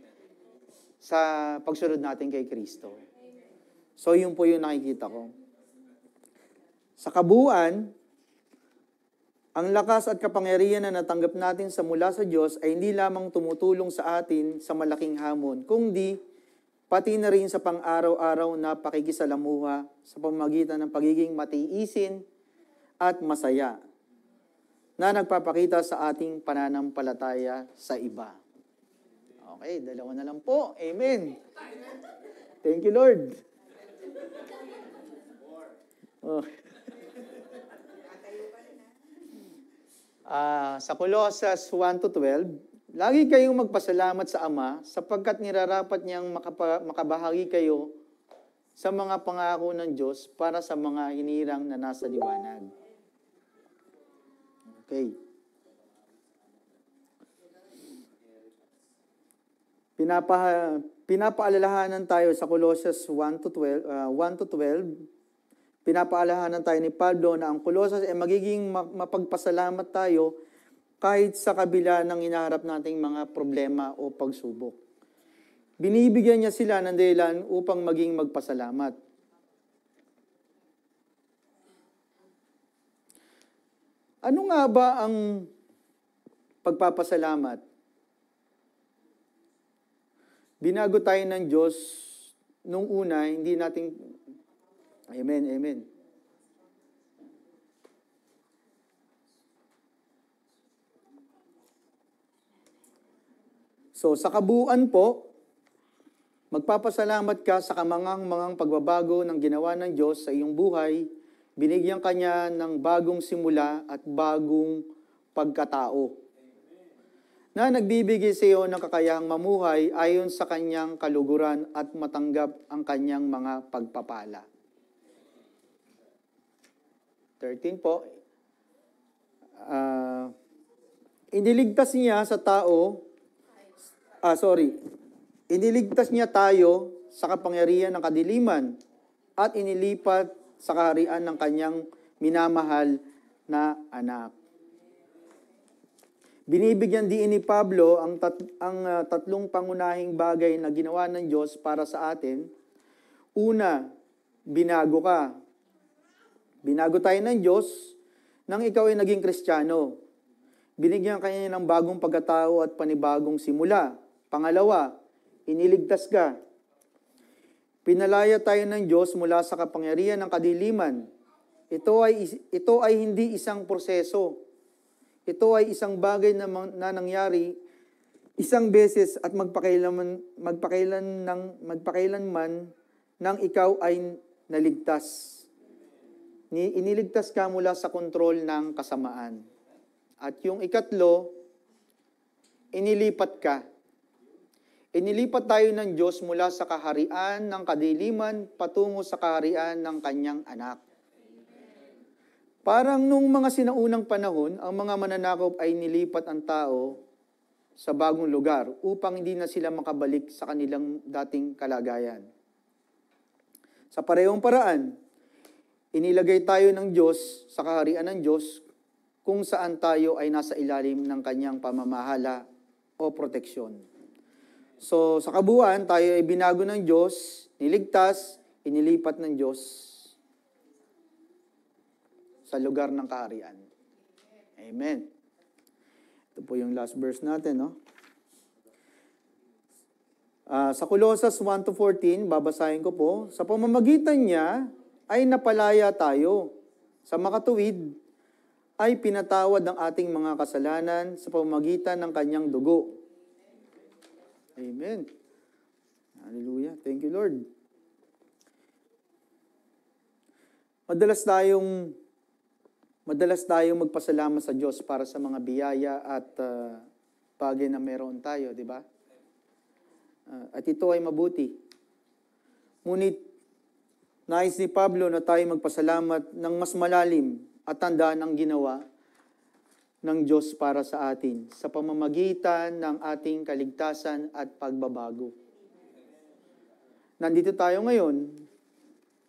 sa pagsunod natin kay Kristo. So, yun po yung nakikita ko. Sa kabuuan, ang lakas at kapangyarihan na natanggap natin mula sa Diyos ay hindi lamang tumutulong sa atin sa malaking hamon, kundi pati na rin sa pang-araw-araw na pakikisalamuha sa pamamagitan ng pagiging matiisin at masaya na nagpapakita sa ating pananampalataya sa iba. Okay, dalawa na lang po. Amen. Thank you, Lord. Oh. Sa Colossus 1-12, lagi kayong magpasalamat sa Ama sapagkat nirarapat niyang makabahagi kayo sa mga pangako ng Diyos para sa mga hinirang na nasa liwanag. Okay. Pinapaalalahanan tayo sa Colossus 1-12, pinapaalalahanan tayo ni Pablo na ang Colossus ay magiging mapagpasalamat tayo kahit sa kabila ng inaharap nating mga problema o pagsubok. Binibigyan niya sila ng dahilan upang maging magpasalamat. Ano nga ba ang pagpapasalamat? Binago tayo ng Diyos nung una, hindi natin... Amen, amen. So, sa kabuuan po, magpapasalamat ka sa kamangang-mangang pagbabago ng ginawa ng Diyos sa iyong buhay, binigyan ka niya ng bagong simula at bagong pagkatao, na nagbibigay sa iyo ng kakayahang mamuhay ayon sa kanyang kaluguran at matanggap ang kanyang mga pagpapala. 13 po, iniligtas niya tayo sa kapangyarihan ng kadiliman at inilipat sa kaharian ng kanyang minamahal na anak. Binibigyan din ni Pablo ang tatlong pangunahing bagay na ginawa ng Diyos para sa atin. Una, binago ka. Binago tayo ng Diyos nang ikaw ay naging Kristiyano. Binigyan ka niya ng bagong pagkatao at panibagong simula. Pangalawa, iniligtas ka. Pinalaya tayo ng Diyos mula sa kapangyarihan ng kadiliman. Ito ay hindi isang proseso. Ito ay isang bagay na nangyari isang beses at magpakailanman nang ikaw ay naligtas. Iniligtas ka mula sa kontrol ng kasamaan. At yung ikatlo, inilipat ka. Inilipat tayo ng Diyos mula sa kaharian ng kadiliman patungo sa kaharian ng kanyang anak. Parang nung mga sinaunang panahon, ang mga mananakop ay nilipat ang tao sa bagong lugar upang hindi na sila makabalik sa kanilang dating kalagayan. Sa parehong paraan, inilagay tayo ng Diyos sa kaharian ng Diyos kung saan tayo ay nasa ilalim ng kanyang pamamahala o proteksyon. So, sa kabuuan, tayo ay binago ng Diyos, niligtas, inilipat ng Diyos sa lugar ng kaharian. Amen. Ito po yung last verse natin, no? Sa Colossus 1-14, babasahin ko po, sa pamamagitan niya ay napalaya tayo. Sa makatuwid ay pinatawad ang ating mga kasalanan sa pamamagitan ng kanyang dugo. Amen. Hallelujah. Thank you, Lord. Madalas tayong magpasalamat sa Diyos para sa mga biyaya at bagay na meron tayo, di ba? At ito ay mabuti. Ngunit, nais ni Pablo na tayo magpasalamat ng mas malalim at tandaan ang ginawa ng Diyos para sa atin sa pamamagitan ng ating kaligtasan at pagbabago. Nandito tayo ngayon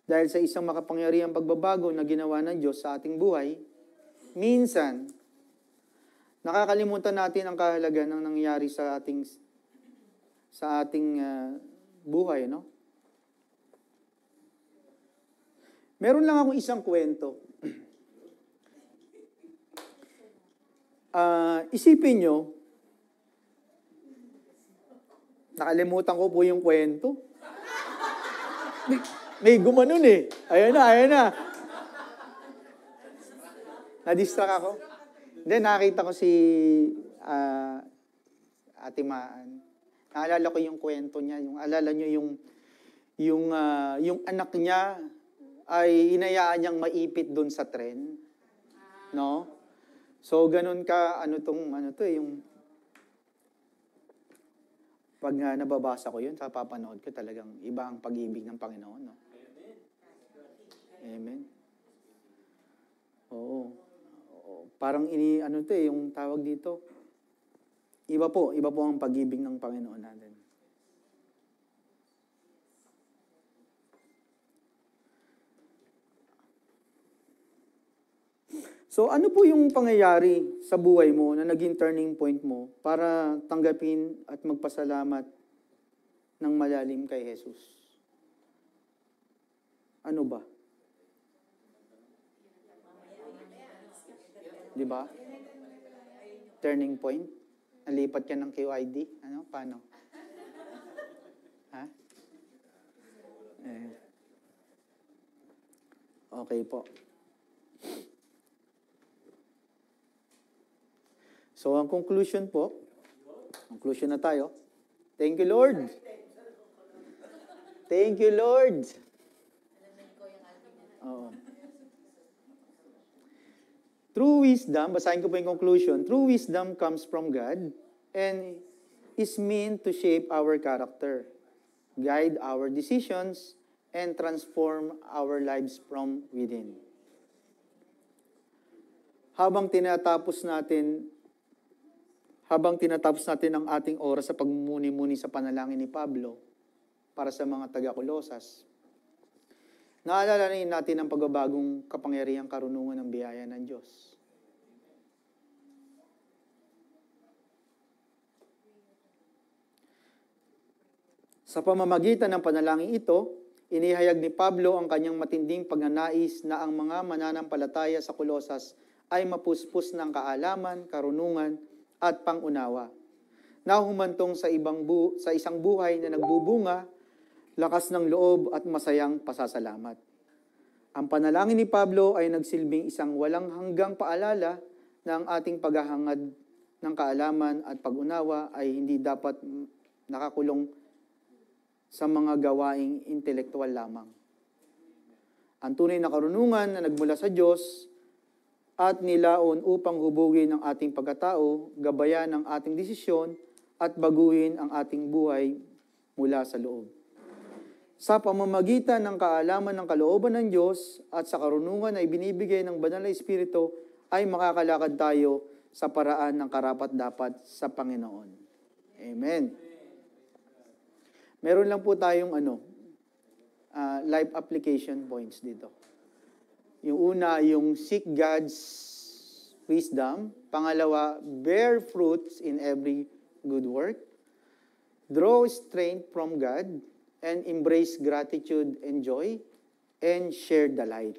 dahil sa isang makapangyarihang pagbabago na ginawa ng Diyos sa ating buhay. Minsan, nakakalimutan natin ang kahalagan ng nangyari sa ating buhay, no? Meron lang akong isang kwento. Isipin nyo, nakalimutan ko po yung kwento. May gumanon eh. Ayan na. Na-distract ako. Then nakita ko si Ate Maan. Naalala ko yung kwento niya. Alala nyo yung anak niya ay hinayaan niyang maipit doon sa tren. No? So, ganun ka, pag nababasa ko yun, sa papanood ko, talagang iba ang pag-ibig ng Panginoon. No? Amen. Oo. Parang yung tawag dito. Iba po ang pag-ibig ng Panginoon natin. So, ano po yung pangyayari sa buhay mo na naging turning point mo para tanggapin at magpasalamat ng malalim kay Jesus? Ano ba? Di ba? Turning point? Nalipat ka ng QID? Paano? Ha? Okay po. So, ang conclusion na tayo. Thank you, Lord. Thank you, Lord. Oo. True wisdom, basahin ko po yung conclusion. True wisdom comes from God and is meant to shape our character, guide our decisions, and transform our lives from within. Habang tinatapos natin ang ating oras sa pagmumuni-muni sa panalangin ni Pablo para sa mga taga-Kolosas, naalalanin natin ang pagbabagong kapangyarihang karunungan ng biyaya ng Diyos. Sa pamamagitan ng panalangin ito, inihayag ni Pablo ang kanyang matinding pagnanais na ang mga mananampalataya sa Kolosas ay mapuspos ng kaalaman, karunungan, at pangunawa, na humantong sa isang buhay na nagbubunga, lakas ng loob at masayang pasasalamat. Ang panalangin ni Pablo ay nagsilbing isang walang hanggang paalala na ang ating paghahangad ng kaalaman at pag-unawa ay hindi dapat nakakulong sa mga gawaing intelektual lamang. Ang tunay na karunungan na nagmula sa Diyos at nilaon upang hubugin ang ating pagkatao, gabayan ang ating desisyon, at baguhin ang ating buhay mula sa loob. Sa pamamagitan ng kaalaman ng kalooban ng Diyos at sa karunungan na ibinibigay ng Banal na Espiritu, ay makakalakad tayo sa paraan ng karapat-dapat sa Panginoon. Amen. Meron lang po tayong life application points dito. Yung una, yung seek God's wisdom. Pangalawa, bear fruits in every good work. Draw strength from God and embrace gratitude and joy and share the light.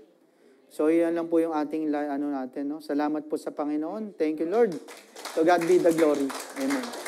So, yan lang po yung ating natin. No? Salamat po sa Panginoon. Thank you, Lord. To God be the glory. Amen.